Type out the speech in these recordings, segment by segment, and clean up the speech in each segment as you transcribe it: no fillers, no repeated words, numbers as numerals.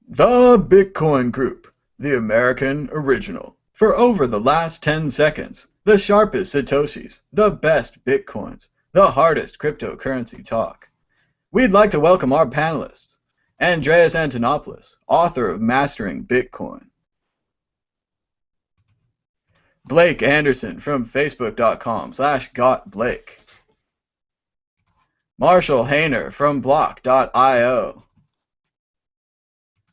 The Bitcoin Group, the American original. For over the last 10 seconds, the sharpest Satoshis, the best Bitcoins, the hardest cryptocurrency talk. We'd like to welcome our panelists, Andreas Antonopoulos, author of Mastering Bitcoin, Blake Anderson from facebook.com/gotblake, Marshall Hayner from block.io,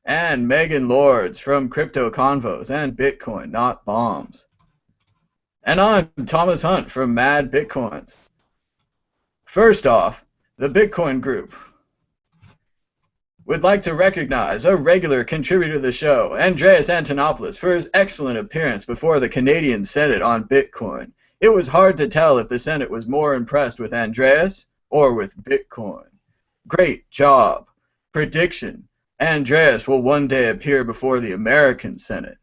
and Megan Lords from Crypto Convos and Bitcoin Not Bombs. And I'm Thomas Hunt from Mad Bitcoins. First off, the Bitcoin Group would like to recognize a regular contributor to the show, Andreas Antonopoulos, for his excellent appearance before the Canadian Senate on Bitcoin. It was hard to tell if the Senate was more impressed with Andreas or with Bitcoin. Great job. Prediction: Andreas will one day appear before the American Senate.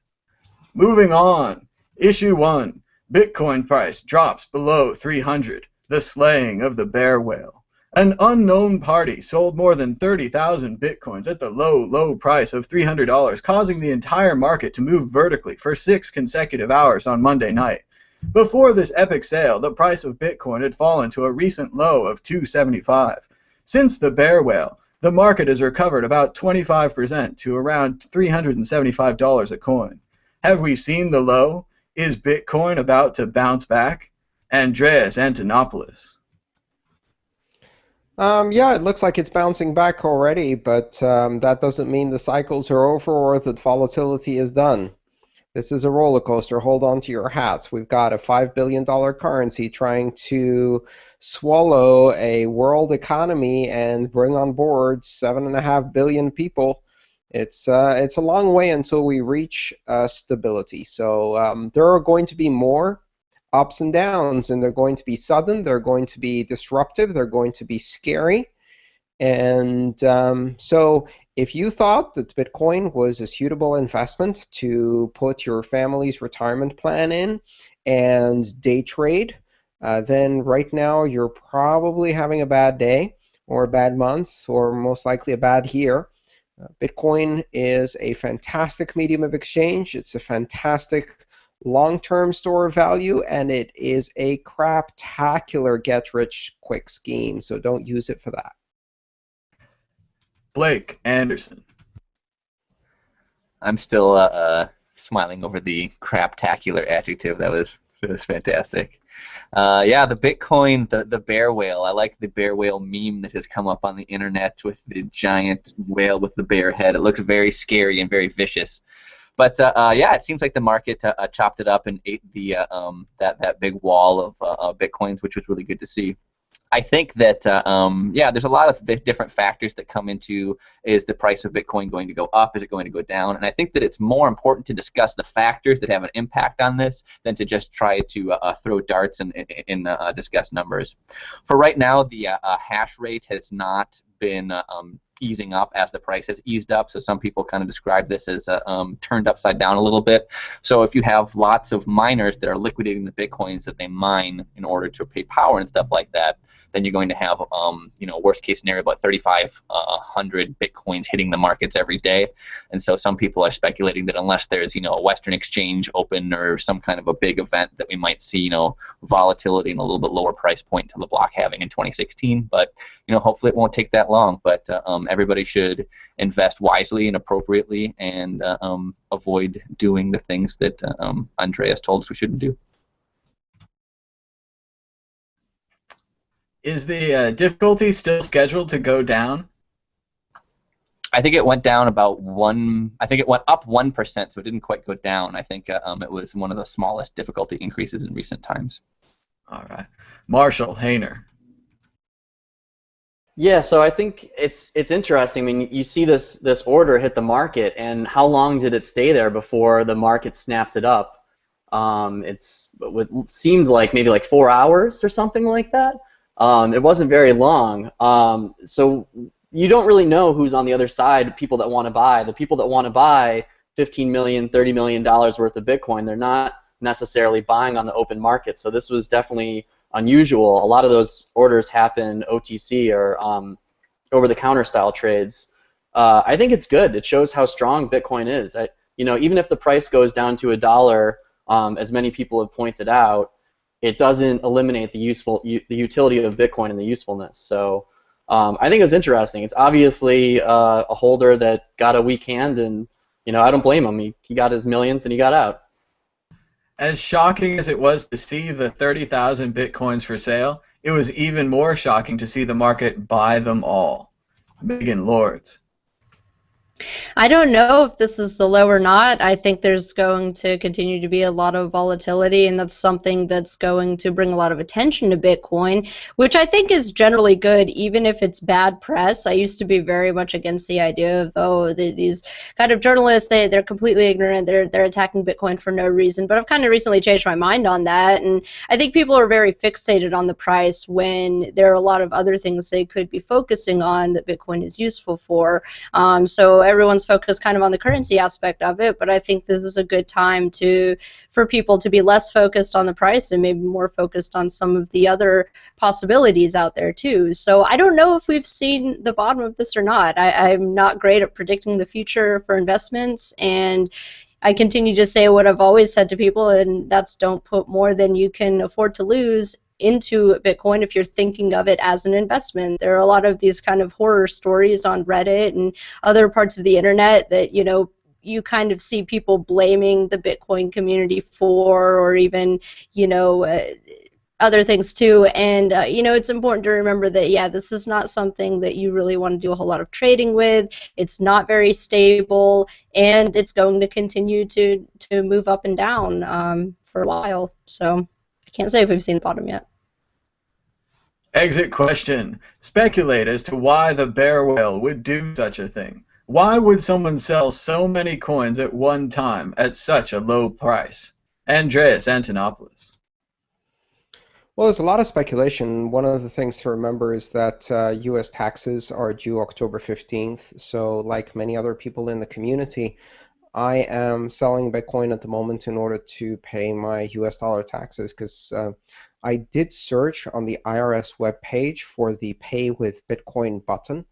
Moving on. Issue 1. Bitcoin price drops below 300. The slaying of the BearWhale. An unknown party sold more than 30,000 Bitcoins at the low price of $300, causing the entire market to move vertically for 6 consecutive hours on Monday night. Before this epic sale, the price of Bitcoin had fallen to a recent low of $275. Since the BearWhale, the market has recovered about 25% to around $375 a coin. Have we seen the low? Is Bitcoin about to bounce back? Andreas Antonopoulos. Yeah, it looks like it's bouncing back already, but that doesn't mean the cycles are over or that volatility is done. This is a roller coaster. Hold on to your hats. We've got a $5 billion currency trying to swallow a world economy and bring on board 7.5 billion people. It's a long way until we reach stability. So there are going to be more ups and downs, and they're going to be sudden, they're going to be disruptive, they're going to be scary. And so if you thought that Bitcoin was a suitable investment to put your family's retirement plan in and day trade, then right now you're probably having a bad day or a bad month or most likely a bad year. Bitcoin is a fantastic medium of exchange. It's a fantastic long-term store of value, and it is a craptacular get-rich-quick scheme, so don't use it for that. Blake Anderson. I'm still smiling over the craptacular adjective. That was fantastic. Yeah, the Bitcoin, the bear whale. I like the bear whale meme that has come up on the internet with the giant whale with the bear head. It looks very scary and very vicious. But yeah, it seems like the market chopped it up and ate the that big wall of Bitcoins, which was really good to see. I think that yeah, there's a lot of different factors that come into, is the price of Bitcoin going to go up? Is it going to go down? And I think that it's more important to discuss the factors that have an impact on this than to just try to throw darts and discuss numbers. For right now, the hash rate has not been easing up as the price has eased up. So some people kind of describe this as turned upside down a little bit. So if you have lots of miners that are liquidating the Bitcoins that they mine in order to pay power and stuff like that, then you're going to have, you know, worst case scenario, about 3,500 Bitcoins hitting the markets every day. And so some people are speculating that unless there's, you know, a Western exchange open or some kind of a big event, that we might see, you know, volatility and a little bit lower price point to the block having in 2016. But, you know, hopefully it won't take that long. But everybody should invest wisely and appropriately and avoid doing the things that Andreas told us we shouldn't do. Is the difficulty still scheduled to go down? I think it went down about I think it went up 1%, so it didn't quite go down. I think it was one of the smallest difficulty increases in recent times. All right. Marshall Hayner. Yeah, so I think it's interesting. I mean, you see this order hit the market, and how long did it stay there before the market snapped it up? It seemed like maybe like 4 hours or something like that. It wasn't very long. So you don't really know who's on the other side, people that want to buy. The people that want to buy $15 million, $30 million worth of Bitcoin, they're not necessarily buying on the open market. So this was definitely unusual. A lot of those orders happen OTC or over-the-counter style trades. I think it's good. It shows how strong Bitcoin is. Even if the price goes down to $1, as many people have pointed out, it doesn't eliminate the utility of Bitcoin and the usefulness. So I think it's interesting. It's obviously a holder that got a weak hand, and I don't blame him. He got his millions and he got out. As shocking as it was to see the 30,000 Bitcoins for sale, it was even more shocking to see the market buy them all. Megan Lords. I don't know if this is the low or not. I think there's going to continue to be a lot of volatility, and that's something that's going to bring a lot of attention to Bitcoin, which I think is generally good, even if it's bad press. I used to be very much against the idea of, these kind of journalists, they're completely ignorant, they're attacking Bitcoin for no reason, but I've kind of recently changed my mind on that, and I think people are very fixated on the price when there are a lot of other things they could be focusing on that Bitcoin is useful for. So everyone's focused kind of on the currency aspect of it, but I think this is a good time for people to be less focused on the price and maybe more focused on some of the other possibilities out there too. So I don't know if we've seen the bottom of this or not. I'm not great at predicting the future for investments, and I continue to say what I've always said to people, and that's don't put more than you can afford to lose into Bitcoin if you're thinking of it as an investment. There are a lot of these kind of horror stories on Reddit and other parts of the internet that, you kind of see people blaming the Bitcoin community for, or even, other things too. And, it's important to remember that, yeah, this is not something that you really want to do a whole lot of trading with. It's not very stable, and it's going to continue to move up and down for a while. So I can't say if we've seen the bottom yet. Exit question. Speculate as to why the BearWhale would do such a thing. Why would someone sell so many coins at one time at such a low price? Andreas Antonopoulos. Well, there's a lot of speculation. One of the things to remember is that U.S. taxes are due October 15th. So like many other people in the community, I am selling Bitcoin at the moment in order to pay my US dollar taxes, because I did search on the IRS webpage for the Pay with Bitcoin button,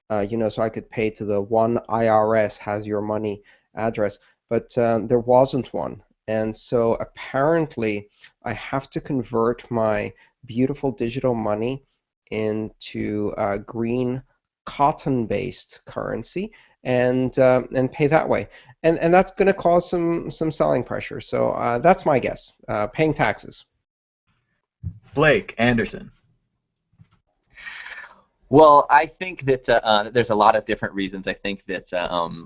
so I could pay to the one IRS has your money address, but there wasn't one. And so apparently I have to convert my beautiful digital money into green cotton-based currency and pay that way. And that's going to cause some selling pressure. So that's my guess. Paying taxes. Blake Anderson. Well, I think that there's a lot of different reasons. I think that,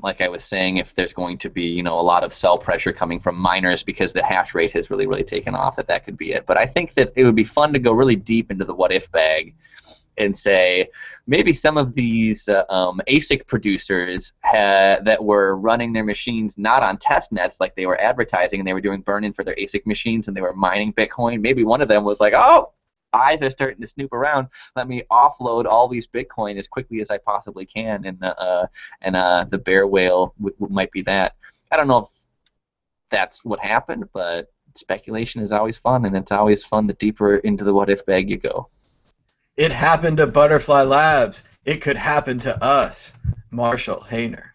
like I was saying, if there's going to be, a lot of sell pressure coming from miners because the hash rate has really, really taken off, that could be it. But I think that it would be fun to go really deep into the what-if bag and say maybe some of these ASIC producers that were running their machines not on test nets like they were advertising, and they were doing burn-in for their ASIC machines, and they were mining Bitcoin. Maybe one of them was like, oh, eyes are starting to snoop around. Let me offload all these Bitcoin as quickly as I possibly can, and the BearWhale might be that. I don't know if that's what happened, but speculation is always fun, and it's always fun the deeper into the what-if bag you go. It happened to Butterfly Labs. It could happen to us. Marshall Hayner.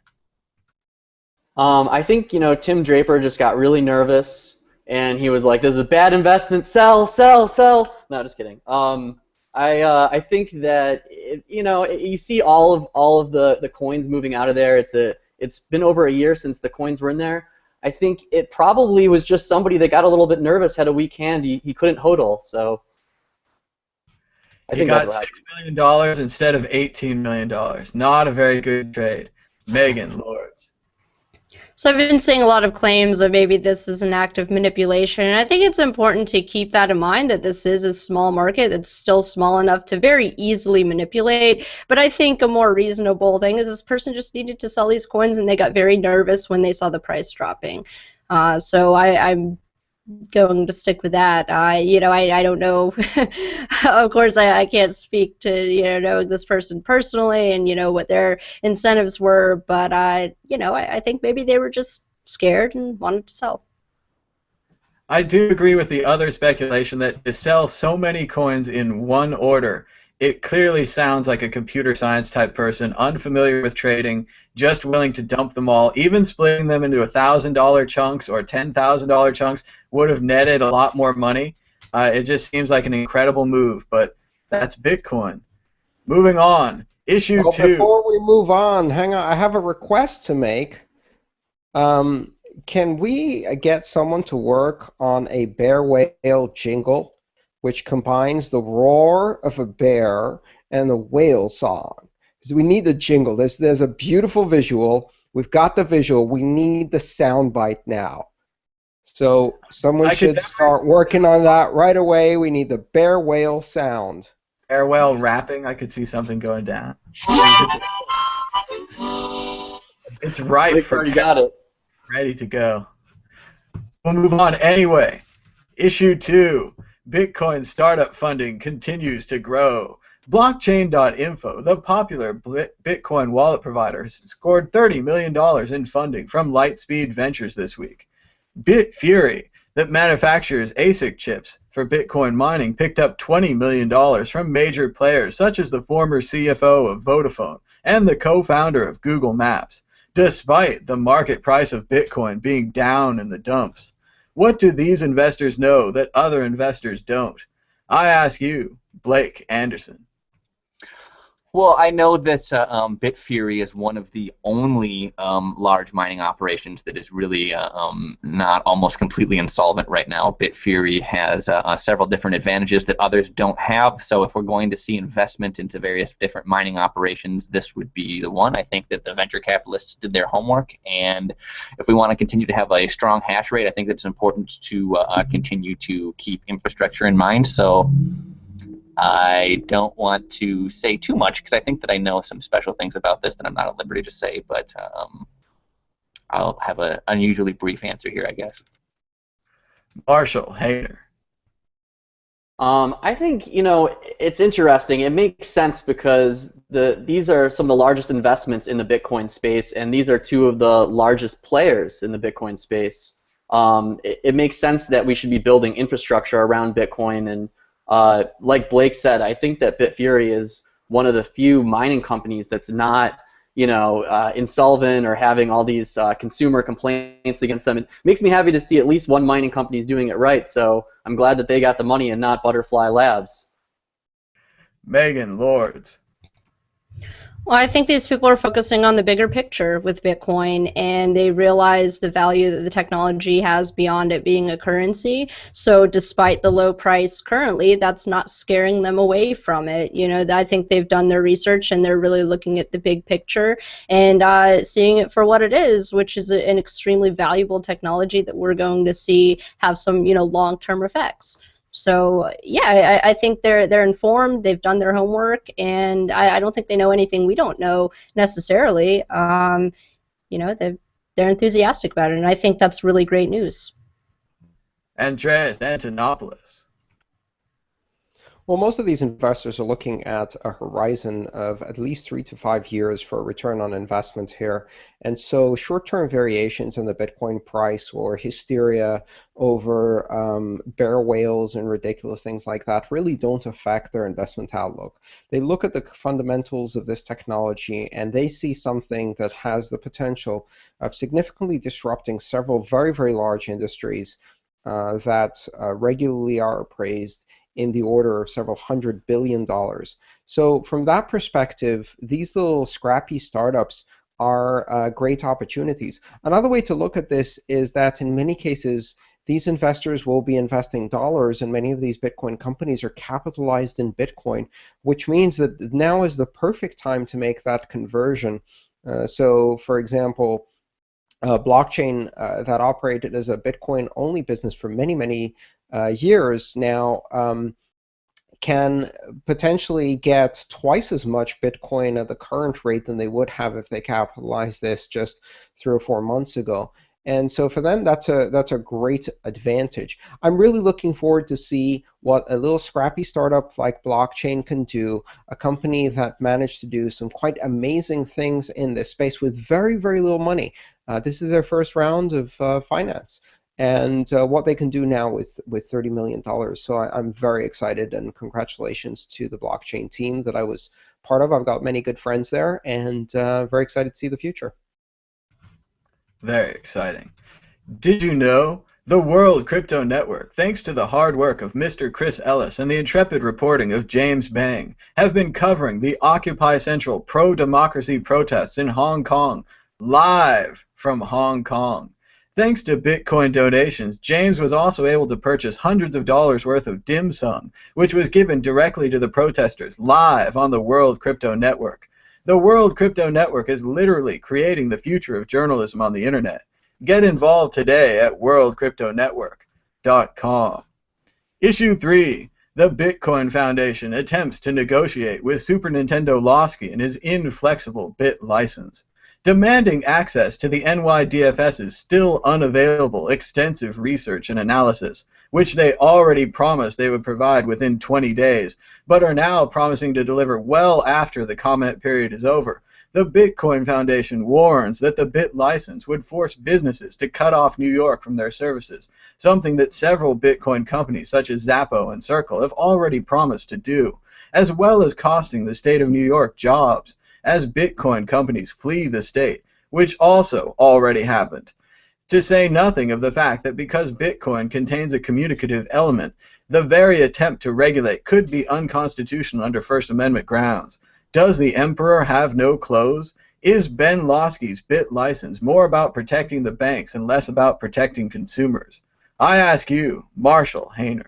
I think, Tim Draper just got really nervous, and he was like, this is a bad investment, sell, sell, sell. No, just kidding. I think that, you see all of the coins moving out of there. It's been over a year since the coins were in there. I think it probably was just somebody that got a little bit nervous, had a weak hand. He couldn't hodl, so He got $6 million instead of $18 million. Not a very good trade. Megan Lords. So I've been seeing a lot of claims that maybe this is an act of manipulation, and I think it's important to keep that in mind, that this is a small market that's still small enough to very easily manipulate. But I think a more reasonable thing is this person just needed to sell these coins, and they got very nervous when they saw the price dropping. So I'm going to stick with that. I don't know. Of course, I can't speak to know this person personally and what their incentives were, but I think maybe they were just scared and wanted to sell. I do agree with the other speculation that to sell so many coins in one order it clearly sounds like a computer science type person, unfamiliar with trading, just willing to dump them all. Even splitting them into $1,000 chunks or $10,000 chunks would have netted a lot more money. It just seems like an incredible move, but that's Bitcoin. Moving on, issue Well, 2. before we move on, hang on. I have a request to make. Can we get someone to work on a bear whale jingle, which combines the roar of a bear and the whale song? Because we need the jingle. There's a beautiful visual. We've got the visual. We need the soundbite now. So someone should start working on that right away. We need the bear whale sound. Bear whale rapping, I could see something going down. It's ripe for you got it. Ready to go. We'll move on anyway. Issue 2. Bitcoin startup funding continues to grow. Blockchain.info, the popular Bitcoin wallet provider, scored $30 million in funding from Lightspeed Ventures this week. Bitfury, that manufactures ASIC chips for Bitcoin mining, picked up $20 million from major players such as the former CFO of Vodafone and the co-founder of Google Maps, despite the market price of Bitcoin being down in the dumps. What do these investors know that other investors don't? I ask you, Blake Anderson. Well, I know that Bitfury is one of the only large mining operations that is really not almost completely insolvent right now. Bitfury has several different advantages that others don't have, so if we're going to see investment into various different mining operations, this would be the one. I think that the venture capitalists did their homework, and if we want to continue to have a strong hash rate, I think it's important to continue to keep infrastructure in mind. So I don't want to say too much because I think that I know some special things about this that I'm not at liberty to say, but I'll have an unusually brief answer here, I guess. Marshall Hayner. I think, it's interesting. It makes sense because these are some of the largest investments in the Bitcoin space, and these are two of the largest players in the Bitcoin space. It makes sense that we should be building infrastructure around Bitcoin, and like Blake said, I think that Bitfury is one of the few mining companies that's not, insolvent or having all these consumer complaints against them. It makes me happy to see at least one mining company is doing it right. So I'm glad that they got the money and not Butterfly Labs. Megan Lords. Well, I think these people are focusing on the bigger picture with Bitcoin, and they realize the value that the technology has beyond it being a currency. So despite the low price currently, that's not scaring them away from it. I think they've done their research, and they're really looking at the big picture and seeing it for what it is, which is an extremely valuable technology that we're going to see have some, long-term effects. So yeah, I think they're informed. They've done their homework, and I don't think they know anything we don't know necessarily. They're enthusiastic about it, and I think that's really great news. Andreas Antonopoulos. Well, most of these investors are looking at a horizon of at least 3 to 5 years for a return on investment here. And so short-term variations in the Bitcoin price or hysteria over bear whales and ridiculous things like that really don't affect their investment outlook. They look at the fundamentals of this technology, and they see something that has the potential of significantly disrupting several very, very large industries that regularly are appraised in the order of several $100 billion. So from that perspective, these little scrappy startups are great opportunities. Another way to look at this is that in many cases, these investors will be investing dollars, and many of these Bitcoin companies are capitalized in Bitcoin, which means that now is the perfect time to make that conversion. So for example, blockchain that operated as a Bitcoin-only business for many, many years now can potentially get twice as much Bitcoin at the current rate than they would have if they capitalized this just 3 or 4 months ago. And so for them, that's a great advantage. I'm really looking forward to see what a little scrappy startup like blockchain can do, a company that managed to do some quite amazing things in this space with very, very little money. This is their first round of finance. and what they can do now with $30 million. So I'm very excited, and congratulations to the blockchain team that I was part of. I've got many good friends there, and very excited to see the future. Very exciting. Did you know the World Crypto Network, thanks to the hard work of Mr. Chris Ellis and the intrepid reporting of James Bang, have been covering the Occupy Central pro-democracy protests in Hong Kong live from Hong Kong. Thanks to Bitcoin donations, James was also able to purchase hundreds of dollars worth of dim sum, which was given directly to the protesters live on the World Crypto Network. The World Crypto Network is literally creating the future of journalism on the internet. Get involved today at worldcryptonetwork.com. Issue 3. The Bitcoin Foundation attempts to negotiate with SuperNintendo Lawsky and his inflexible bit license. Demanding access to the NYDFS's still unavailable extensive research and analysis, which they already promised they would provide within 20 days, but are now promising to deliver well after the comment period is over. The Bitcoin Foundation warns that the bit license would force businesses to cut off New York from their services, something that several Bitcoin companies such as Zappo and Circle have already promised to do, as well as costing the state of New York jobs as Bitcoin companies flee the state, which also already happened. To say nothing of the fact that because Bitcoin contains a communicative element, the very attempt to regulate could be unconstitutional under First Amendment grounds. Does the emperor have no clothes? Is Ben Lawsky's bit license more about protecting the banks and less about protecting consumers? I ask you, Marshall Hayner.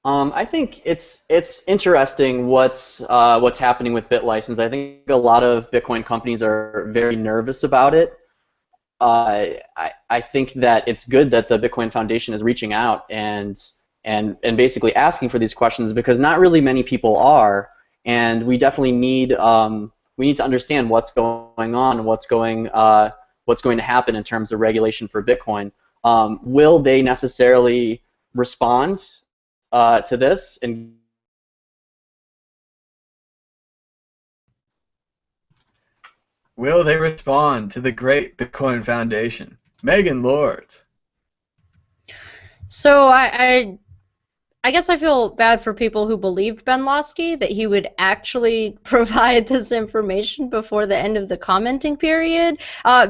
I think it's interesting what's happening with BitLicense. I think a lot of Bitcoin companies are very nervous about it. I think that it's good that the Bitcoin Foundation is reaching out and basically asking for these questions, because not really many people are, and we definitely need to understand what's going on and what's going to happen in terms of regulation for Bitcoin. Will they necessarily respond to this? And will they respond to the great Bitcoin Foundation? Megan Lords. So I guess I feel bad for people who believed Ben Lawsky that he would actually provide this information before the end of the commenting period,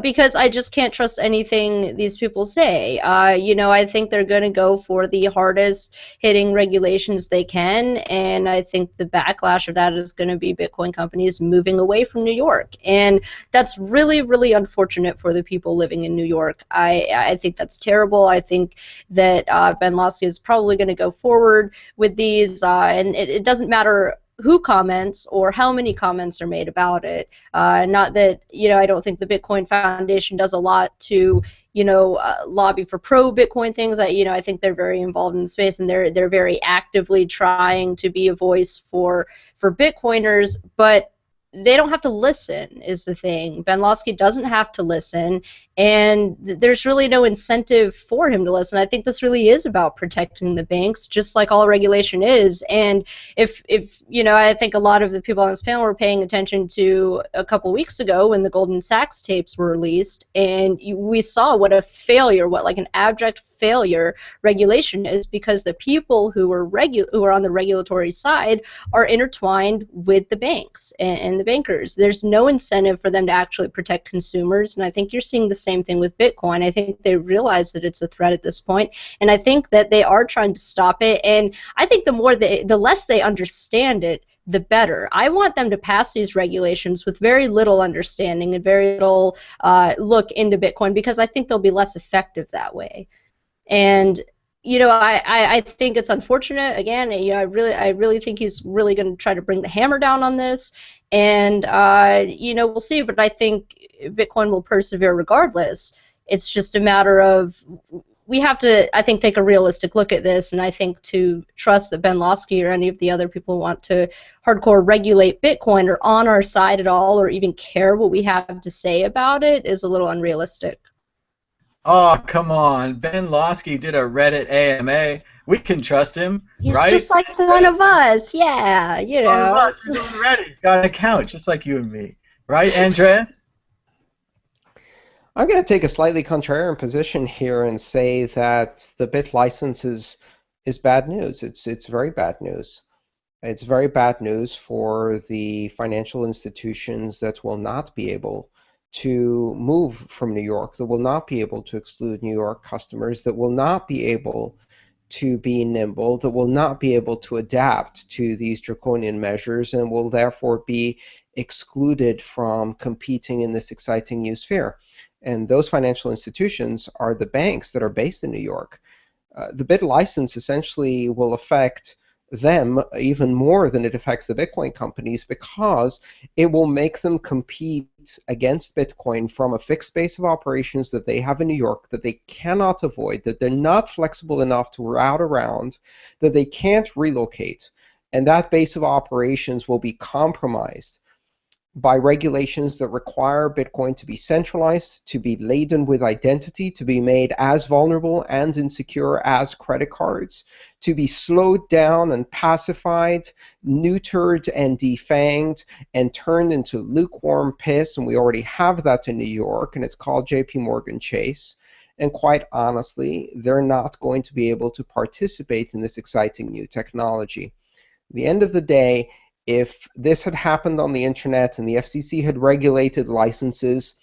because I just can't trust anything these people say. I think they're going to go for the hardest hitting regulations they can, and I think the backlash of that is going to be Bitcoin companies moving away from New York, and that's really, really unfortunate for the people living in New York. I think that's terrible. I think that Ben Lawsky is probably going to go forward with these, and it doesn't matter who comments or how many comments are made about it. Not that, I don't think the Bitcoin Foundation does a lot to, lobby for pro-Bitcoin things. I think they're very involved in the space, and they're very actively trying to be a voice for Bitcoiners, but they don't have to listen, is the thing. Ben Lawsky doesn't have to listen, and there's really no incentive for him to listen. I think this really is about protecting the banks, just like all regulation is. And if I think a lot of the people on this panel were paying attention to a couple weeks ago when the Goldman Sachs tapes were released, and we saw what a failure, like an abject failure regulation is, because the people who are on the regulatory side are intertwined with the banks and the bankers. There's no incentive for them to actually protect consumers, and I think you're seeing the same thing with Bitcoin. I think they realize that it's a threat at this point, and I think that they are trying to stop it, and I think the less they understand it, the better. I want them to pass these regulations with very little understanding and very little look into Bitcoin, because I think they'll be less effective that way. And I think it's unfortunate. Again, I really think he's really going to try to bring the hammer down on this, and we'll see. But I think Bitcoin will persevere regardless. It's just a matter of, we have to, I think, take a realistic look at this, and I think to trust that Ben Lawsky or any of the other people who want to hardcore regulate Bitcoin are on our side at all, or even care what we have to say about it, is a little unrealistic. Oh, come on. Ben Lawsky did a Reddit AMA. We can trust him, He's right? just like one of us, yeah, One of us. He's on Reddit. He's got an account, just like you and me. Right, Andreas? I'm going to take a slightly contrarian position here and say that the bit license is bad news. It's very bad news. It's very bad news for the financial institutions that will not be able to move from New York, that will not be able to exclude New York customers, that will not be able to be nimble, that will not be able to adapt to these draconian measures, and will therefore be excluded from competing in this exciting new sphere. And those financial institutions are the banks that are based in New York. The bit license essentially will affect them even more than it affects the Bitcoin companies, because it will make them compete against Bitcoin from a fixed base of operations that they have in New York that they cannot avoid, that they're not flexible enough to route around, that they can't relocate. And that base of operations will be compromised by regulations that require Bitcoin to be centralized, to be laden with identity, to be made as vulnerable and insecure as credit cards, to be slowed down and pacified, neutered and defanged, and turned into lukewarm piss. And we already have that in New York, and it's called JP Morgan Chase. And quite honestly, they're not going to be able to participate in this exciting new technology. At the end of the day, if this had happened on the internet and the FCC had regulated licenses,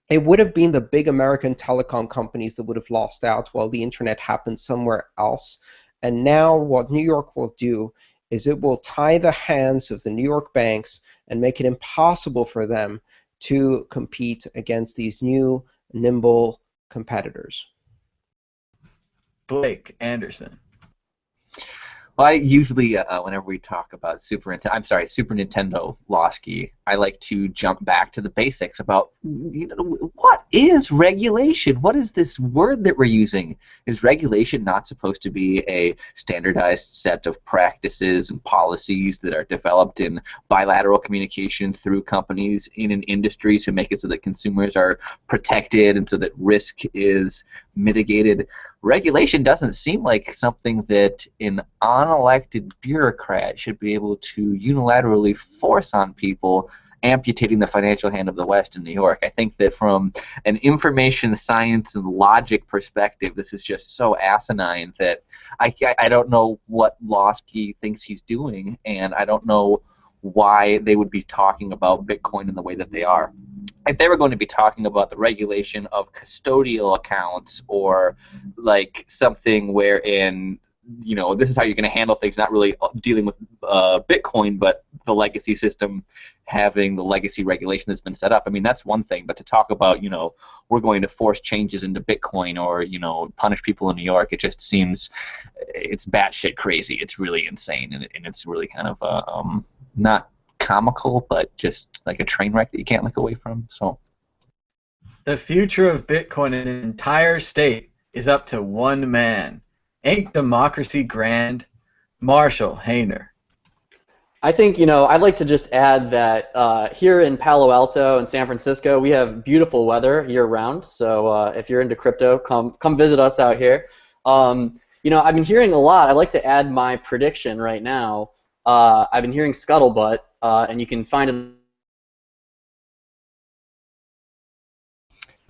it would have been the big American telecom companies that would have lost out while the internet happened somewhere else. And now what New York will do is it will tie the hands of the New York banks and make it impossible for them to compete against these new, nimble competitors. Blake Anderson. Well, I usually, whenever we talk about Super Nintendo Lawsky, I like to jump back to the basics about, what is regulation? What is this word that we're using? Is regulation not supposed to be a standardized set of practices and policies that are developed in bilateral communication through companies in an industry to make it so that consumers are protected and so that risk is mitigated? Regulation doesn't seem like something that an unelected bureaucrat should be able to unilaterally force on people, amputating the financial hand of the West in New York. I think that from an information science and logic perspective, this is just so asinine that I don't know what Lawsky thinks he's doing, and I don't know why they would be talking about Bitcoin in the way that they are. If they were going to be talking about the regulation of custodial accounts, or like something wherein, this is how you're going to handle things, not really dealing with Bitcoin, but the legacy system having the legacy regulation that's been set up, I mean, that's one thing. But to talk about, we're going to force changes into Bitcoin, or, punish people in New York, it just seems, it's batshit crazy. It's really insane, and it's really kind of not comical, but just like a train wreck that you can't look away from. So the future of Bitcoin in an entire state is up to one man. Ain't democracy grand? Marshall Hayner. I think, I'd like to just add that here in Palo Alto and San Francisco, we have beautiful weather year-round. So if you're into crypto, come visit us out here. I've been hearing a lot. I'd like to add my prediction right now. I've been hearing scuttlebutt, and you can find it.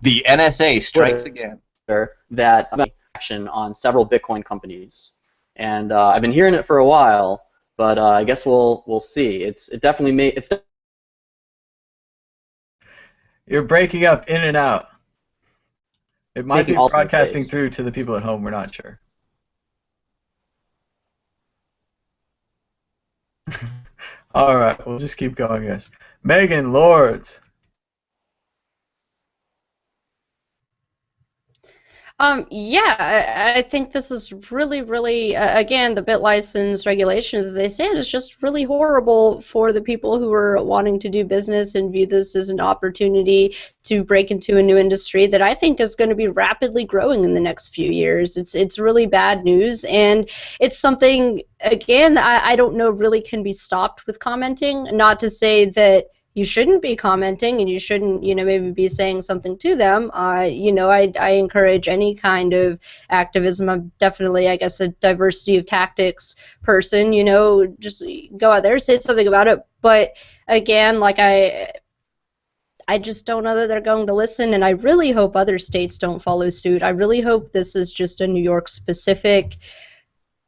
The NSA strikes again. That action on several Bitcoin companies, and I've been hearing it for a while, but I guess we'll see. It definitely made it's. You're breaking up in and out. It might be broadcasting through to the people at home. We're not sure. All right, we'll just keep going, guys. Megan Lords. Yeah, I think this is really, really, again, the bit license regulations as they stand is just really horrible for the people who are wanting to do business and view this as an opportunity to break into a new industry that I think is going to be rapidly growing in the next few years. It's really bad news, and it's something, again, I don't know really can be stopped with commenting. Not to say that you shouldn't be commenting and you shouldn't, maybe be saying something to them. I encourage any kind of activism. I'm definitely, I guess, a diversity of tactics person, just go out there, say something about it. But again, like I I just don't know that they're going to listen, and I really hope other states don't follow suit. I really hope this is just a New York specific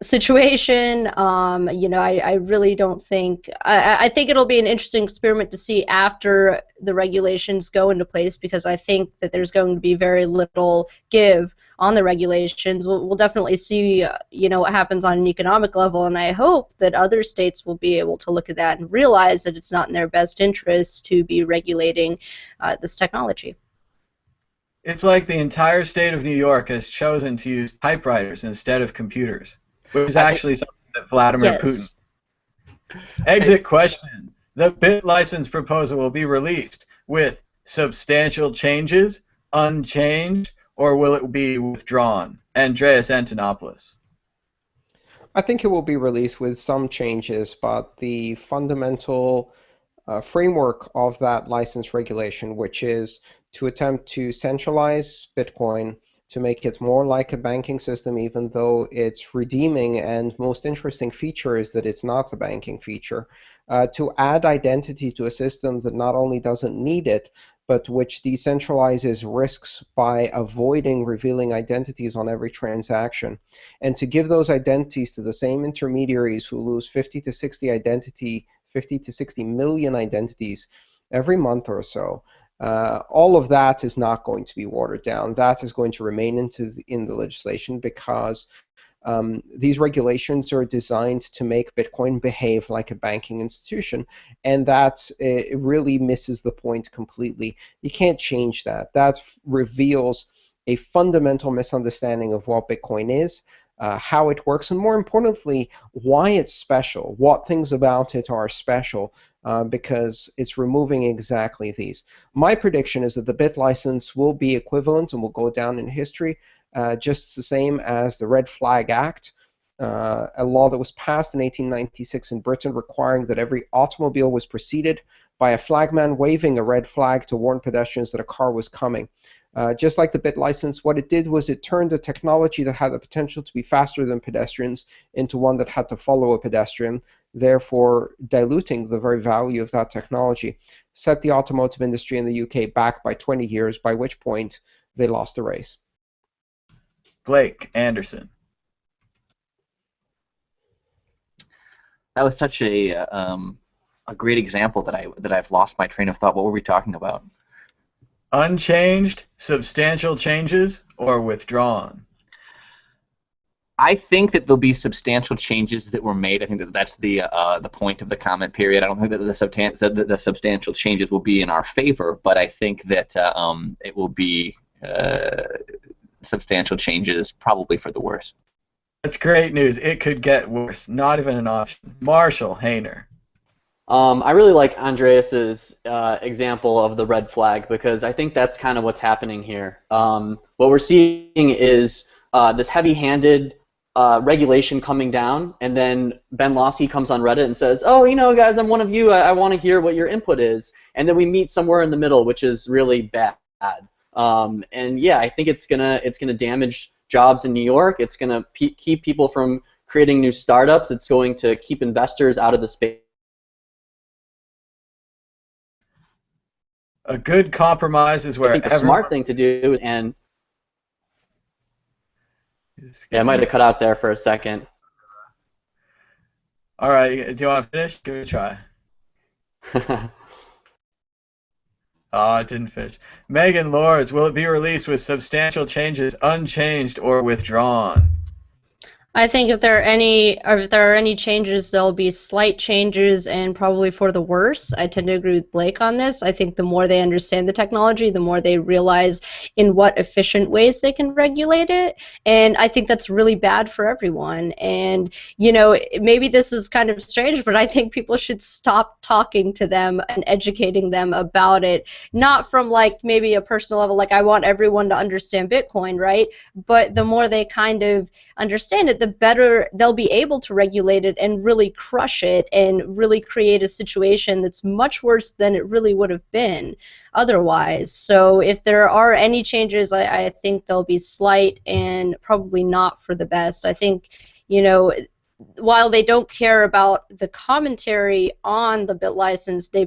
situation. I really don't think. I think it'll be an interesting experiment to see after the regulations go into place, because I think that there's going to be very little give on the regulations. We'll definitely see, what happens on an economic level, and I hope that other states will be able to look at that and realize that it's not in their best interest to be regulating this technology. It's like the entire state of New York has chosen to use typewriters instead of computers, which is actually something that Vladimir Putin. Exit question. The bit license proposal will be released with substantial changes, unchanged, or will it be withdrawn? Andreas Antonopoulos. I think it will be released with some changes, but the fundamental framework of that license regulation, which is to attempt to centralize Bitcoin, to make it more like a banking system, even though its redeeming and most interesting feature is that it's not a banking feature, to add identity to a system that not only doesn't need it, but which decentralizes risks by avoiding revealing identities on every transaction, and to give those identities to the same intermediaries who lose 50 to 60 million identities every month or so. All of that is not going to be watered down. That is going to remain in the legislation, because these regulations are designed to make Bitcoin behave like a banking institution, and that it really misses the point completely. You can't change that. That reveals a fundamental misunderstanding of what Bitcoin is, how it works, and more importantly, why it's special, what things about it are special, because it's removing exactly these. My prediction is that the bit license will be equivalent and will go down in history just the same as the Red Flag Act, a law that was passed in 1896 in Britain requiring that every automobile was preceded by a flagman waving a red flag to warn pedestrians that a car was coming. Just like the bit license, what it did was it turned a technology that had the potential to be faster than pedestrians into one that had to follow a pedestrian, therefore diluting the very value of that technology. Set the automotive industry in the UK back by 20 years, by which point they lost the race. Blake Anderson. That was such a great example that I've lost my train of thought. What were we talking about? Unchanged, substantial changes, or withdrawn? I think that there'll be substantial changes that were made. I think that that's the point of the comment period. I don't think that the substantial changes will be in our favor, but I think that it will be substantial changes, probably for the worse. That's great news. It could get worse. Not even an option. Marshall Hayner. I really like Andreas's example of the red flag, because I think that's kind of what's happening here. What we're seeing is this heavy-handed regulation coming down, and then Ben Lawsky comes on Reddit and says, "Oh, guys, I'm one of you. I want to hear what your input is," and then we meet somewhere in the middle, which is really bad. And yeah, I think it's gonna damage jobs in New York. It's gonna keep people from creating new startups. It's going to keep investors out of the space. A good compromise is where I think the smart thing to do, and yeah, I might have cut out there for a second. All right, do you want to finish? Give it a try. Oh, it didn't finish. Megan Lords, will it be released with substantial changes, unchanged, or withdrawn? I think if there are any changes, there'll be slight changes and probably for the worse. I tend to agree with Blake on this. I think the more they understand the technology, the more they realize in what efficient ways they can regulate it. And I think that's really bad for everyone. And, maybe this is kind of strange, but I think people should stop talking to them and educating them about it. Not from maybe a personal level, I want everyone to understand Bitcoin, right? But the more they kind of understand it, the better they'll be able to regulate it and really crush it and really create a situation that's much worse than it really would have been otherwise. So if there are any changes, I think they'll be slight and probably not for the best. I think, while they don't care about the commentary on the bit license, they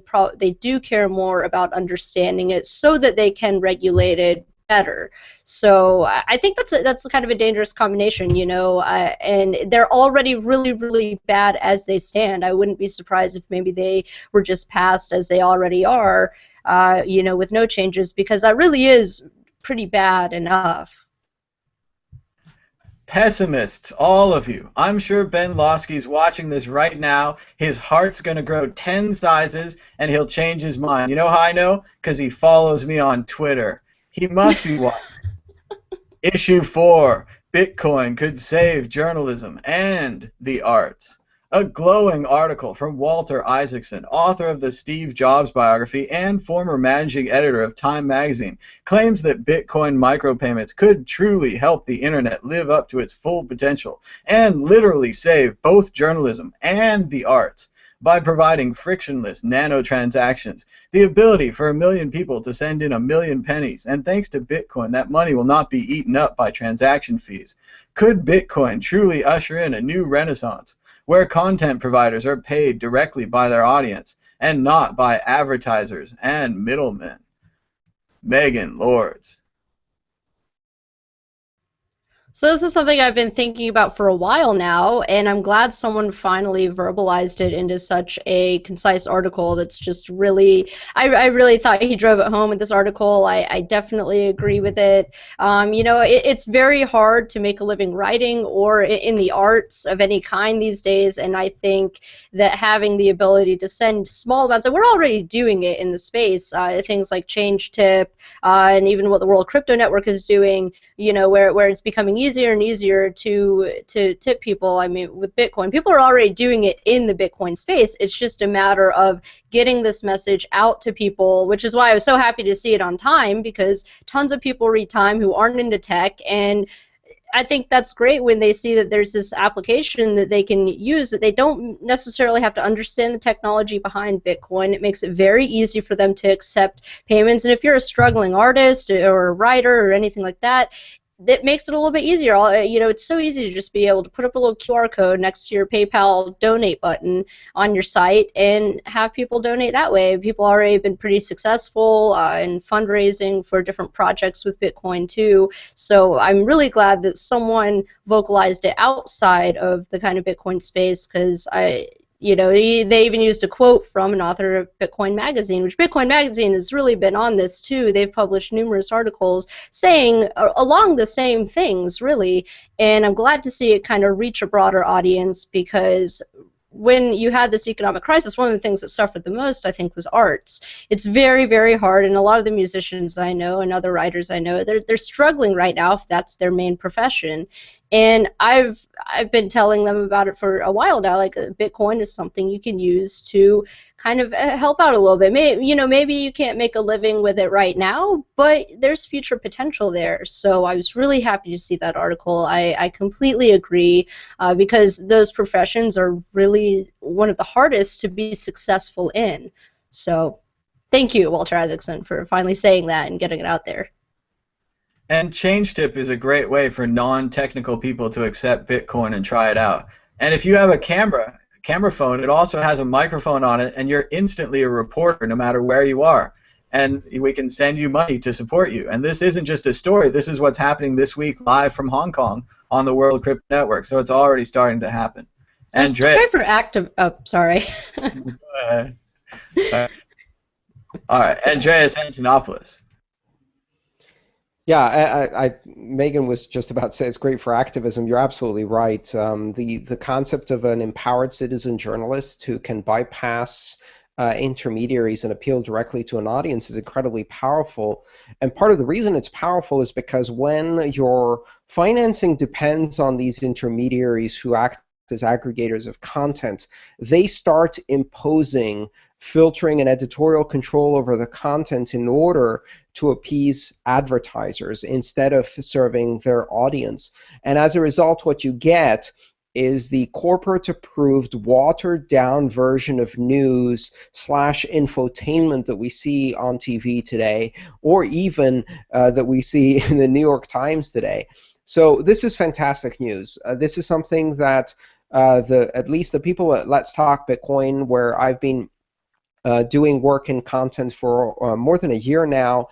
do care more about understanding it so that they can regulate it better. So I think that's kind of a dangerous combination, you know, and they're already really, really bad as they stand. I wouldn't be surprised if maybe they were just passed as they already are, you know, with no changes, because that really is pretty bad enough. Pessimists, all of you. I'm sure Ben Lawsky's watching this right now. His heart's going to grow 10 sizes, and he'll change his mind. You know how I know? Because he follows me on Twitter. He must be watching. Issue 4. Bitcoin could save journalism and the arts. A glowing article from Walter Isaacson, author of the Steve Jobs biography and former managing editor of Time magazine, claims that Bitcoin micropayments could truly help the internet live up to its full potential and literally save both journalism and the arts by providing frictionless nanotransactions, the ability for 1 million people to send in 1 million pennies, and thanks to Bitcoin, that money will not be eaten up by transaction fees. Could Bitcoin truly usher in a new renaissance, where content providers are paid directly by their audience and not by advertisers and middlemen? Megan Lords. So this is something I've been thinking about for a while now, and I'm glad someone finally verbalized it into such a concise article that's just really, I really thought he drove it home with this article. I definitely agree with it. You know, it's very hard to make a living writing or in the arts of any kind these days, and I think that having the ability to send small amounts, and we're already doing it in the space, things like Change Tip, and even what the World Crypto Network is doing, you know, where it's becoming easier and easier to tip people. I mean, with Bitcoin, people are already doing it in the Bitcoin space. It's just a matter of getting this message out to people, which is why I was so happy to see it on Time, because tons of people read Time who aren't into tech, and I think that's great when they see that there's this application that they can use, that they don't necessarily have to understand the technology behind Bitcoin. It makes it very easy for them to accept payments, and if you're a struggling artist or a writer or anything like that, it makes it a little bit easier. You know, it's so easy to just be able to put up a little QR code next to your PayPal donate button on your site and have people donate that way. People already have been pretty successful in fundraising for different projects with Bitcoin too. So I'm really glad that someone vocalized it outside of the kind of Bitcoin space, because you know, they even used a quote from an author of Bitcoin Magazine, which Bitcoin Magazine has really been on this too. They've published numerous articles saying along the same things, really, and I'm glad to see it kind of reach a broader audience, because when you had this economic crisis, one of the things that suffered the most, I think, was arts. It's very, very hard, and a lot of the musicians I know and other writers I know, they're struggling right now if that's their main profession. And I've been telling them about it for a while now. Like, Bitcoin is something you can use to kind of help out a little bit. Maybe you can't make a living with it right now, but there's future potential there. So I was really happy to see that article. I completely agree, because those professions are really one of the hardest to be successful in. So thank you, Walter Isaacson, for finally saying that and getting it out there. And Change Tip is a great way for non-technical people to accept Bitcoin and try it out. And if you have a camera phone, it also has a microphone on it, and you're instantly a reporter no matter where you are. And we can send you money to support you. And this isn't just a story. This is what's happening this week live from Hong Kong on the World Crypto Network. So it's already starting to happen. It's great for active. Oh, sorry. Go ahead. Sorry. All right, Andreas Antonopoulos. Yeah, Megan was just about to say it's great for activism. You're absolutely right. The concept of an empowered citizen journalist who can bypass intermediaries and appeal directly to an audience is incredibly powerful. And part of the reason it's powerful is because when your financing depends on these intermediaries who act as aggregators of content, they start imposing filtering and editorial control over the content in order to appease advertisers instead of serving their audience. And as a result, what you get is the corporate-approved, watered-down version of news / infotainment that we see on TV today, or even that we see in the New York Times today. So this is fantastic news. This is something that at least the people at Let's Talk Bitcoin, where I've been doing work and content for more than a year now,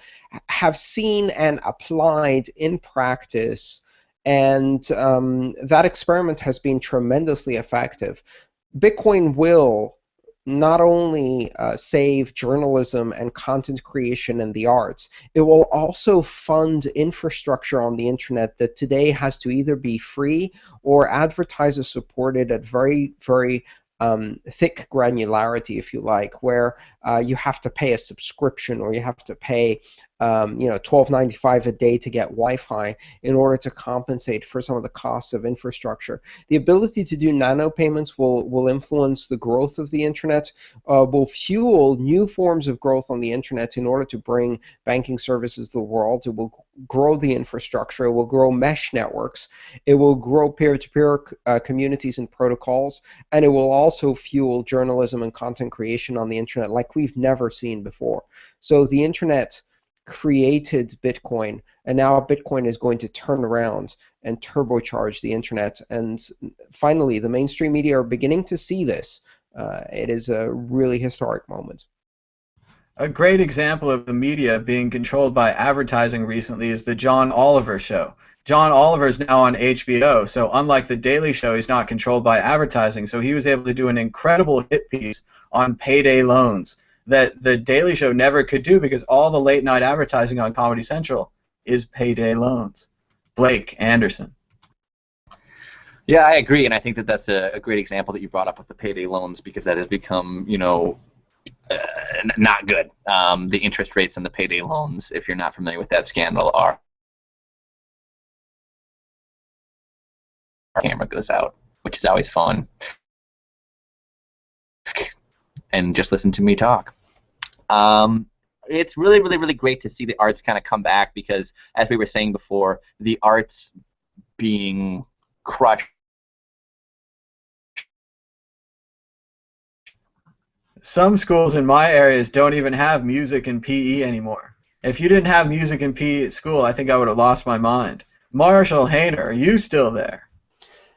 have seen and applied in practice, and that experiment has been tremendously effective. Bitcoin will not only save journalism and content creation and the arts, it will also fund infrastructure on the internet that today has to either be free or advertiser supported at very, very thick granularity, if you like, where you have to pay a subscription or you have to pay $12.95 a day to get Wi-Fi in order to compensate for some of the costs of infrastructure. The ability to do nano payments will influence the growth of the internet, will fuel new forms of growth on the internet in order to bring banking services to the world. It will grow the infrastructure. It will grow mesh networks. It will grow peer-to-peer communities and protocols, and it will also fuel journalism and content creation on the internet like we've never seen before. So the internet created Bitcoin, and now Bitcoin is going to turn around and turbocharge the internet. And finally, the mainstream media are beginning to see this. It is a really historic moment. A great example of the media being controlled by advertising recently is the John Oliver show. John Oliver is now on HBO, so unlike The Daily Show, he's not controlled by advertising, so he was able to do an incredible hit piece on payday loans that The Daily Show never could do because all the late-night advertising on Comedy Central is payday loans. Blake Anderson. Yeah, I agree, and I think that that's a great example that you brought up with the payday loans, because that has become, not good. The interest rates on the payday loans, if you're not familiar with that scandal, are our camera goes out, which is always fun. And just listen to me talk. It's really, really, really great to see the arts kind of come back, because, as we were saying before, the arts being crushed. Some schools in my areas don't even have music and PE anymore. If you didn't have music and PE at school, I think I would have lost my mind. Marshall Hayner, are you still there?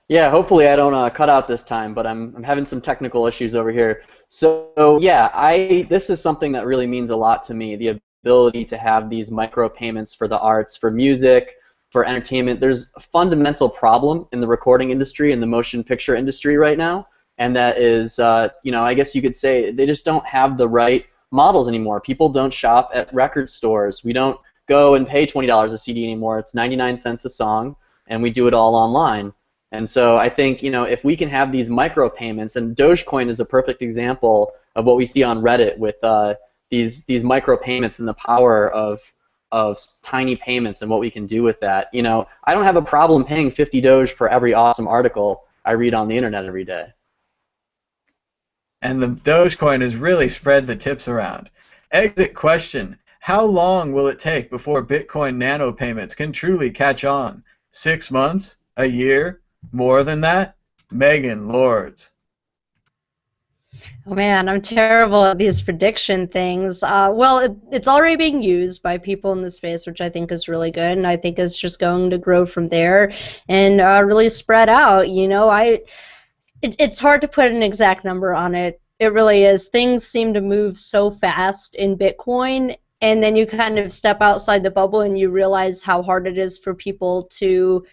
Yeah, hopefully I don't cut out this time, but I'm having some technical issues over here. So yeah, this is something that really means a lot to me, the ability to have these micropayments for the arts, for music, for entertainment. There's a fundamental problem in the recording industry and the motion picture industry right now, and that is, I guess you could say they just don't have the right models anymore. People don't shop at record stores. We don't go and pay $20 a CD anymore. It's 99 cents a song, and we do it all online. And so I think, if we can have these micropayments, and Dogecoin is a perfect example of what we see on Reddit with these micropayments and the power of tiny payments and what we can do with that. I don't have a problem paying 50 Doge for every awesome article I read on the internet every day. And the Dogecoin has really spread the tips around. Exit question: how long will it take before Bitcoin nano payments can truly catch on? 6 months? A year? More than that? Megan Lords. Oh man, I'm terrible at these prediction things. Well, it's already being used by people in the space, which I think is really good, and I think it's just going to grow from there and really spread out. It's hard to put an exact number on it. It really is. Things seem to move so fast in Bitcoin, and then you kind of step outside the bubble and you realize how hard it is for people to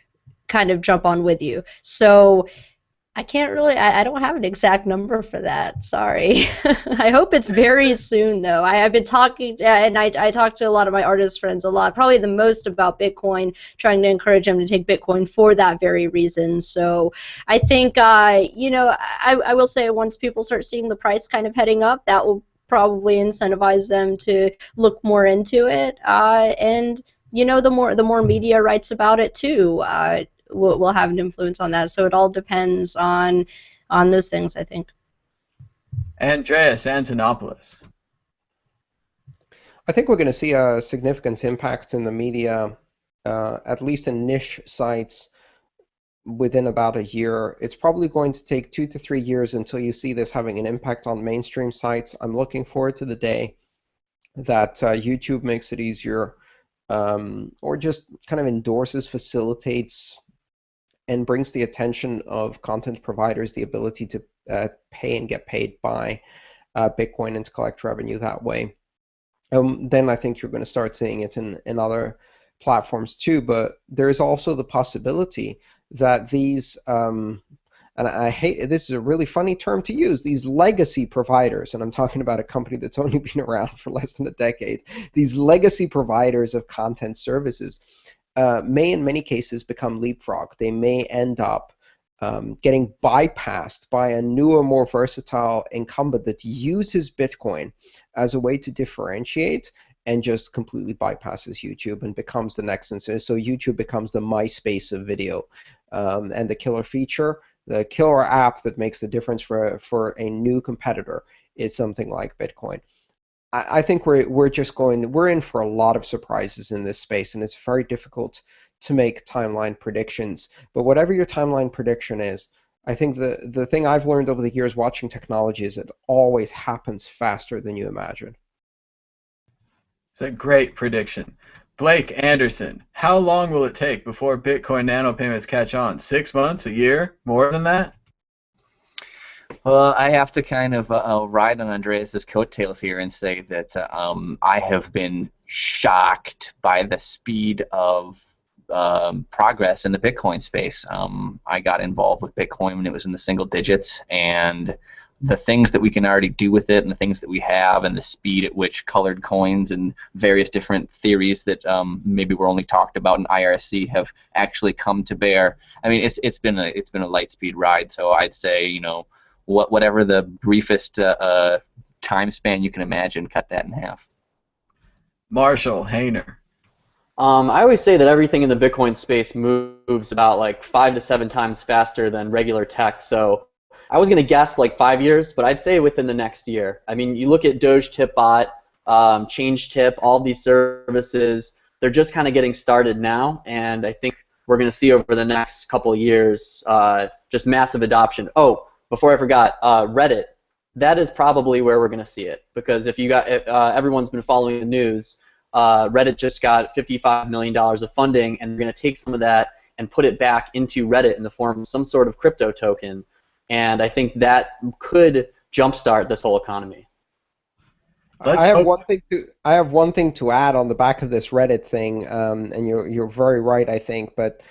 kind of jump on with you. So I can't really, I don't have an exact number for that. Sorry. I hope it's very soon, though. I've been talking, and I talk to a lot of my artist friends a lot, probably the most about Bitcoin, trying to encourage them to take Bitcoin for that very reason. So I think, I will say once people start seeing the price kind of heading up, that will probably incentivize them to look more into it. And the more media writes about it too, will have an influence on that. So it all depends on those things, I think. Andreas Antonopoulos. I think we're going to see a significant impact in the media, at least in niche sites, within about a year. It's probably going to take 2 to 3 years until you see this having an impact on mainstream sites. I'm looking forward to the day that YouTube makes it easier, or just kind of endorses, facilitates and brings the attention of content providers the ability to pay and get paid by Bitcoin and to collect revenue that way, then I think you're going to start seeing it in other platforms too. But there's also the possibility that these, and I hate, this is a really funny term to use, these legacy providers, and I'm talking about a company that's only been around for less than a decade, these legacy providers of content services may in many cases become leapfrog. They may end up getting bypassed by a newer, more versatile incumbent that uses Bitcoin as a way to differentiate and just completely bypasses YouTube and becomes the next. And so YouTube becomes the MySpace of video. And the killer feature, the killer app that makes the difference for a new competitor is something like Bitcoin. I think we're in for a lot of surprises in this space, and it's very difficult to make timeline predictions. But whatever your timeline prediction is, I think the thing I've learned over the years watching technology is it always happens faster than you imagine. It's a great prediction. Blake Anderson, how long will it take before Bitcoin nano payments catch on? 6 months, a year, more than that? Well, I have to kind of ride on Andreas' coattails here and say that I have been shocked by the speed of progress in the Bitcoin space. I got involved with Bitcoin when it was in the single digits, and the things that we can already do with it and the things that we have and the speed at which colored coins and various different theories that maybe were only talked about in IRC have actually come to bear. I mean, it's been a light speed ride, so I'd say, you know, whatever the briefest time span you can imagine, cut that in half. Marshall Hayner. I always say that everything in the Bitcoin space moves about like 5 to 7 times faster than regular tech. So I was going to guess like 5 years, but I'd say within the next year. I mean, you look at Doge Tipbot, ChangeTip, all these services, they're just kind of getting started now, and I think we're going to see over the next couple of years just massive adoption. Oh, before I forgot, Reddit. That is probably where we're going to see it, because if you got everyone's been following the news, Reddit just got $55 million of funding, and they're going to take some of that and put it back into Reddit in the form of some sort of crypto token, and I think that could jumpstart this whole economy. I have one thing to add on the back of this Reddit thing, and you're very right, I think, but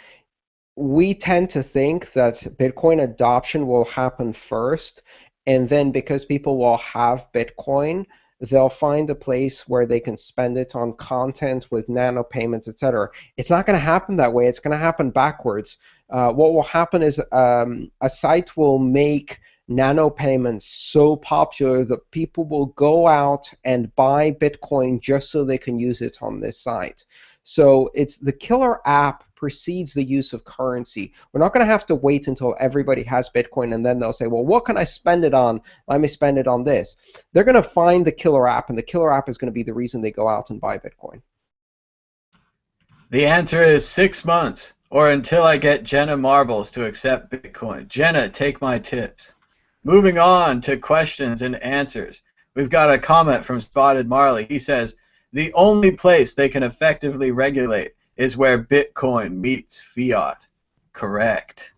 we tend to think that Bitcoin adoption will happen first, and then because people will have Bitcoin, they'll find a place where they can spend it on content with nano payments, etc. It's not going to happen that way. It's going to happen backwards. What will happen is a site will make nano payments so popular that people will go out and buy Bitcoin just so they can use it on this site. So it's the killer app precedes the use of currency. We're not going to have to wait until everybody has Bitcoin and then they'll say, well, what can I spend it on? Let me spend it on this. They're going to find the killer app, and the killer app is going to be the reason they go out and buy Bitcoin. The answer is 6 months, or until I get Jenna Marbles to accept Bitcoin. Jenna, take my tips. Moving on to questions and answers. We've got a comment from Spotted Marley. He says, the only place they can effectively regulate is where Bitcoin meets fiat. Correct.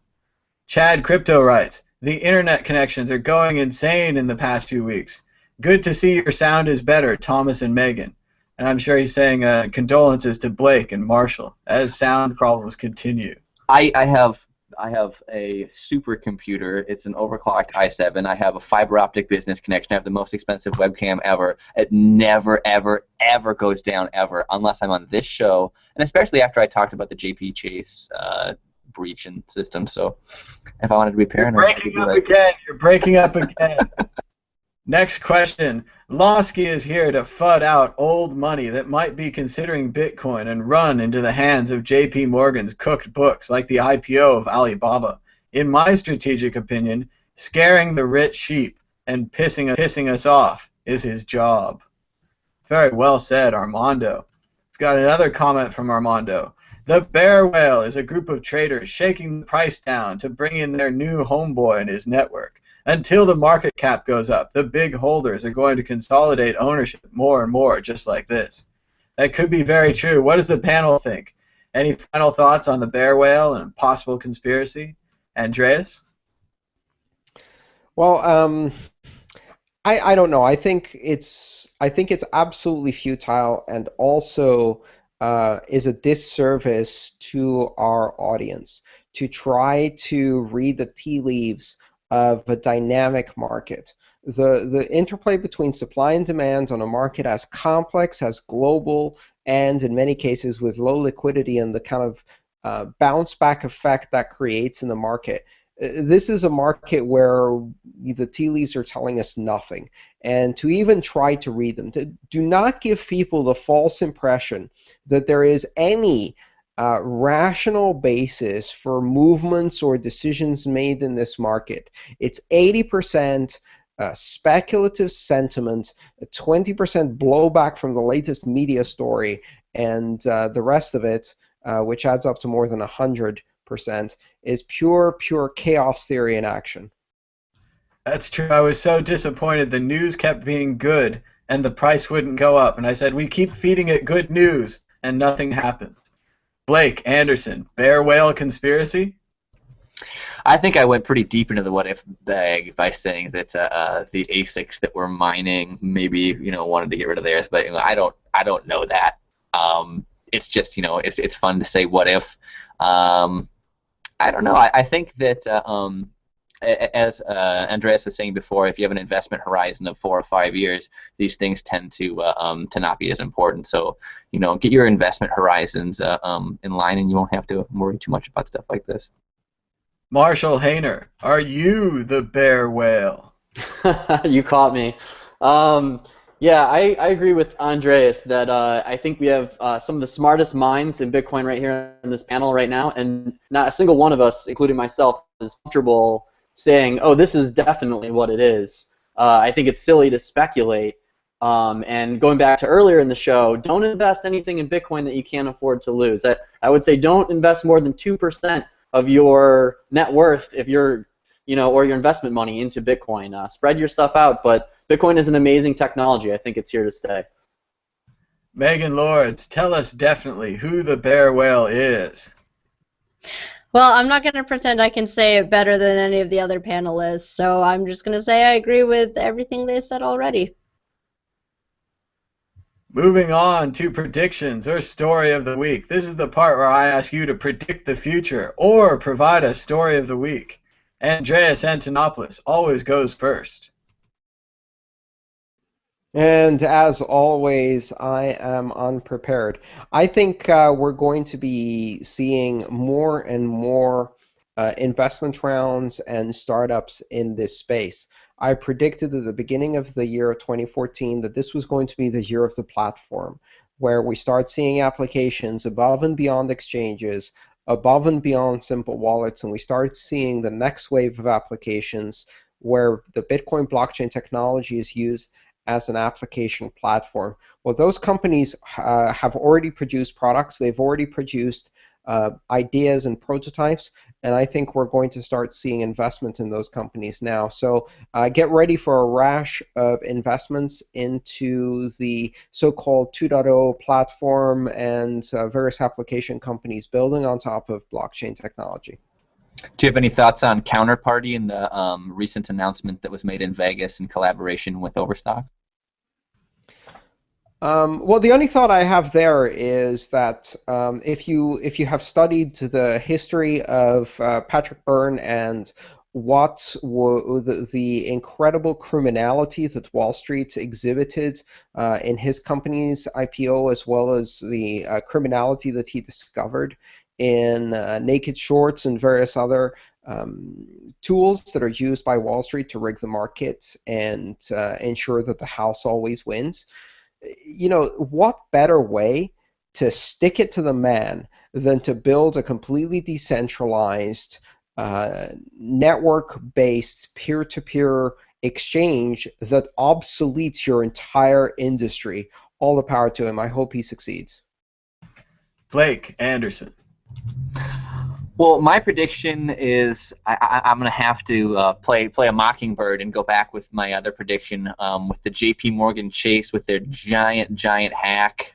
Chad Crypto writes, the internet connections are going insane in the past few weeks. Good to see your sound is better, Thomas and Megan. And I'm sure he's saying condolences to Blake and Marshall as sound problems continue. I have a supercomputer. It's an overclocked i7. I have a fiber optic business connection. I have the most expensive webcam ever. It never, ever, ever goes down, ever, unless I'm on this show, and especially after I talked about the JP Chase breach in system. So if I wanted to be paranoid, You're breaking up again. Next question. Lawsky is here to FUD out old money that might be considering Bitcoin and run into the hands of J.P. Morgan's cooked books like the IPO of Alibaba. In my strategic opinion, scaring the rich sheep and pissing us off is his job. Very well said, Armando. We've got another comment from Armando. The BearWhale is a group of traders shaking the price down to bring in their new homeboy and his network. Until the market cap goes up, the big holders are going to consolidate ownership more and more, just like this. That could be very true. What does the panel think? Any final thoughts on the bear whale and possible conspiracy? Andreas? Well, I don't know. I think it's absolutely futile, and also is a disservice to our audience to try to read the tea leaves of a dynamic market. The interplay between supply and demand on a market as complex, as global, and in many cases with low liquidity, and the kind of bounce back effect that creates in the market. This is a market where the tea leaves are telling us nothing. And to even try to read them, do not give people the false impression that there is any rational basis for movements or decisions made in this market. It's 80% speculative sentiment, 20% blowback from the latest media story, and the rest of it, which adds up to more than 100%, is pure chaos theory in action. That's true. I was so disappointed. The news kept being good, and the price wouldn't go up. And I said, we keep feeding it good news, and nothing happens. Blake, Anderson, bear whale conspiracy? I think I went pretty deep into the what if bag by saying that the ASICs that were mining maybe wanted to get rid of theirs, but I don't know that. It's just it's fun to say what if. I don't know. I think that as Andreas was saying before, if you have an investment horizon of 4 or 5 years, these things tend to not be as important. So get your investment horizons in line, and you won't have to worry too much about stuff like this. Marshall Hayner, are you the bear whale? You caught me. Yeah, I agree with Andreas that I think we have some of the smartest minds in Bitcoin right here in this panel right now, and not a single one of us, including myself, is comfortable saying, oh, this is definitely what it is. I think it's silly to speculate. And going back to earlier in the show, don't invest anything in Bitcoin that you can't afford to lose. I would say don't invest more than 2% of your net worth if you're, or your investment money into Bitcoin. Spread your stuff out, but Bitcoin is an amazing technology. I think it's here to stay. Megan Lords, tell us definitely who the bear whale is. Well, I'm not going to pretend I can say it better than any of the other panelists, so I'm just going to say I agree with everything they said already. Moving on to predictions or story of the week. This is the part where I ask you to predict the future or provide a story of the week. Andreas Antonopoulos always goes first. And as always, I am unprepared. I think we're going to be seeing more and more investment rounds and startups in this space. I predicted at the beginning of the year 2014 that this was going to be the year of the platform, where we start seeing applications above and beyond exchanges, above and beyond simple wallets, and we start seeing the next wave of applications where the Bitcoin blockchain technology is used as an application platform. Well, those companies have already produced products. They've already produced ideas and prototypes, and I think we're going to start seeing investment in those companies now. So get ready for a rash of investments into the so-called 2.0 platform and various application companies building on top of blockchain technology. Do you have any thoughts on Counterparty and the recent announcement that was made in Vegas in collaboration with Overstock? Well, the only thought I have there is that if you have studied the history of Patrick Byrne and what the incredible criminality that Wall Street exhibited in his company's IPO, as well as the criminality that he discovered in naked shorts and various other tools that are used by Wall Street to rig the market and ensure that the house always wins. What better way to stick it to the man than to build a completely decentralized, network-based, peer-to-peer exchange that obsoletes your entire industry? All the power to him. I hope he succeeds. Blake Anderson. Well, my prediction is I'm going to have to play a mockingbird and go back with my other prediction with the J.P. Morgan Chase with their giant hack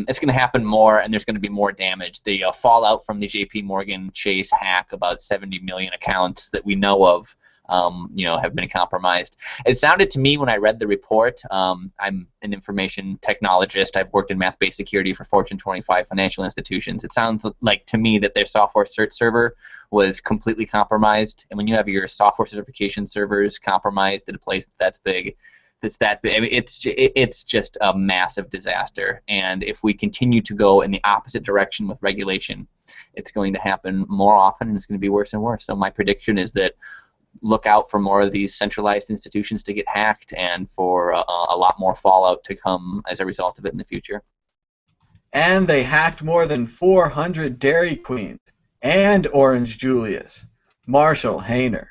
It's going to happen more, and there's going to be more damage. The fallout from the J.P. Morgan Chase hack, about 70 million accounts that we know of, have been compromised. It sounded to me when I read the report, I'm an information technologist. I've worked in math-based security for Fortune 25 financial institutions. It sounds like to me that their software cert server was completely compromised. And when you have your software certification servers compromised at a place that's big, I mean, it's just a massive disaster. And if we continue to go in the opposite direction with regulation, it's going to happen more often, and it's going to be worse and worse. So my prediction is that look out for more of these centralized institutions to get hacked, and for a lot more fallout to come as a result of it in the future. And they hacked more than 400 Dairy Queens and Orange Julius. Marshall Hayner.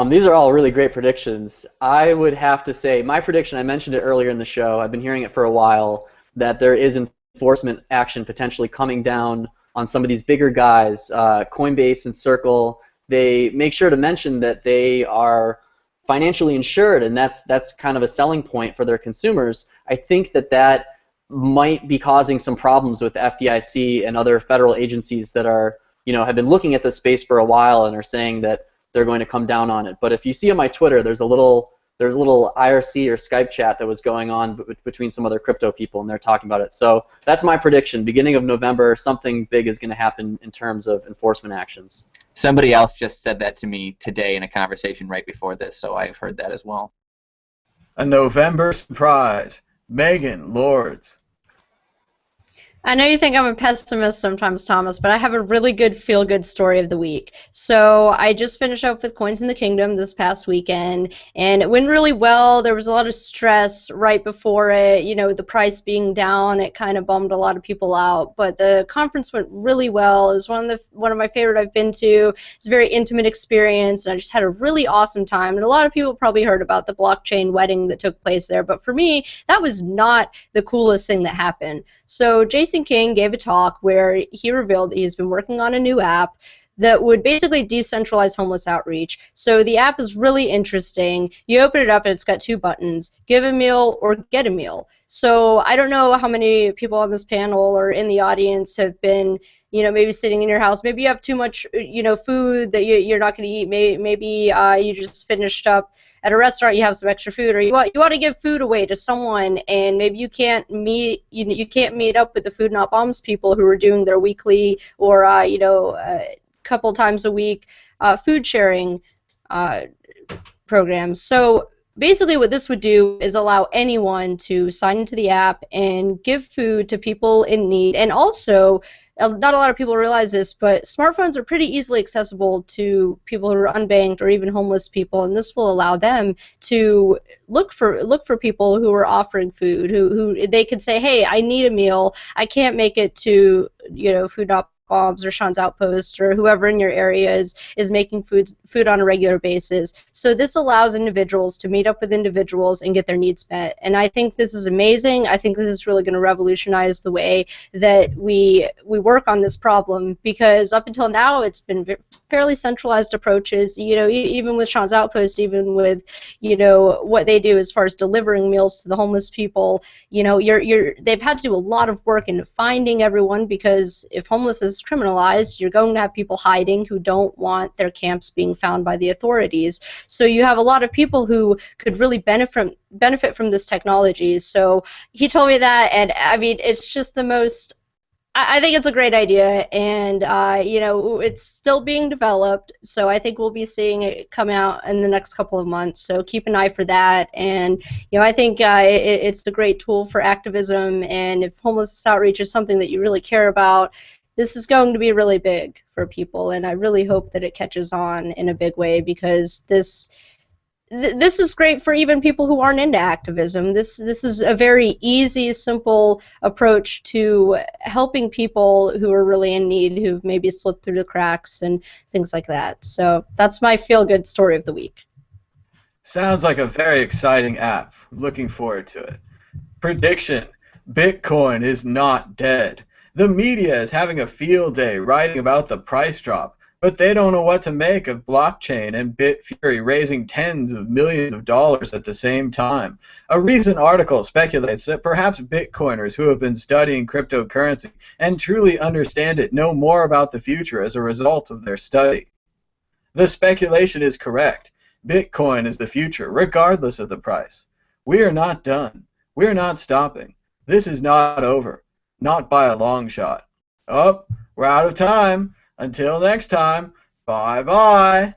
These are all really great predictions. I would have to say, my prediction, I mentioned it earlier in the show, I've been hearing it for a while, that there is enforcement action potentially coming down on some of these bigger guys, Coinbase and Circle. They make sure to mention that they are financially insured, and that's kind of a selling point for their consumers. I think that might be causing some problems with the FDIC and other federal agencies that are, have been looking at this space for a while and are saying that they're going to come down on it. But if you see on my Twitter, there's a little IRC or Skype chat that was going on between some other crypto people, and they're talking about it. So that's my prediction. Beginning of November, something big is going to happen in terms of enforcement actions. Somebody else just said that to me today in a conversation right before this, so I've heard that as well. A November surprise. Megan Lords. I know you think I'm a pessimist sometimes, Thomas, but I have a really good feel-good story of the week. So I just finished up with Coins in the Kingdom this past weekend, and it went really well. There was a lot of stress right before it. The price being down, it kind of bummed a lot of people out. But the conference went really well. It was one of my favorite I've been to. It's a very intimate experience, and I just had a really awesome time. And a lot of people probably heard about the blockchain wedding that took place there, but for me, that was not the coolest thing that happened. So Jason King gave a talk where he revealed that he's been working on a new app that would basically decentralize homeless outreach. So the app is really interesting. You open it up and it's got two buttons, give a meal or get a meal. So I don't know how many people on this panel or in the audience have been, maybe sitting in your house. Maybe you have too much, food that you're not going to eat. Maybe you just finished up at a restaurant, you have some extra food, or you want to give food away to someone, and maybe you can't meet up with the Food Not Bombs people who are doing their weekly or couple times a week food sharing programs. So basically what this would do is allow anyone to sign into the app and give food to people in need. And also, not a lot of people realize this, but smartphones are pretty easily accessible to people who are unbanked or even homeless people, and this will allow them to look for people who are offering food, who they could say, hey, I need a meal, I can't make it to Food Not Bob's or Sean's Outpost or whoever in your area is making food on a regular basis. So this allows individuals to meet up with individuals and get their needs met. And I think this is amazing. I think this is really going to revolutionize the way that we work on this problem, because up until now it's been fairly centralized approaches. Even with Sean's Outpost, even with what they do as far as delivering meals to the homeless people, they've had to do a lot of work into finding everyone, because if homeless is criminalized, you're going to have people hiding who don't want their camps being found by the authorities. So you have a lot of people who could really benefit from this technology. So he told me that, and I mean, it's just the most. I think it's a great idea, and it's still being developed. So I think we'll be seeing it come out in the next couple of months. So keep an eye for that. And I think it's a great tool for activism. And if homeless outreach is something that you really care about, this is going to be really big for people, and I really hope that it catches on in a big way, because this is great for even people who aren't into activism. This is a very easy, simple approach to helping people who are really in need, who've maybe slipped through the cracks and things like that. So that's my feel-good story of the week. Sounds like a very exciting app. Looking forward to it. Prediction: Bitcoin is not dead. The media is having a field day writing about the price drop, But they don't know what to make of blockchain and Bitfury raising tens of millions of dollars at the same time. A recent article speculates that perhaps Bitcoiners who have been studying cryptocurrency and truly understand it know more about the future as a result of their study. The speculation is correct. Bitcoin is the future, regardless of the price. We are not done. We are not stopping. This is not over. Not by a long shot. Oh, we're out of time. Until next time, bye-bye.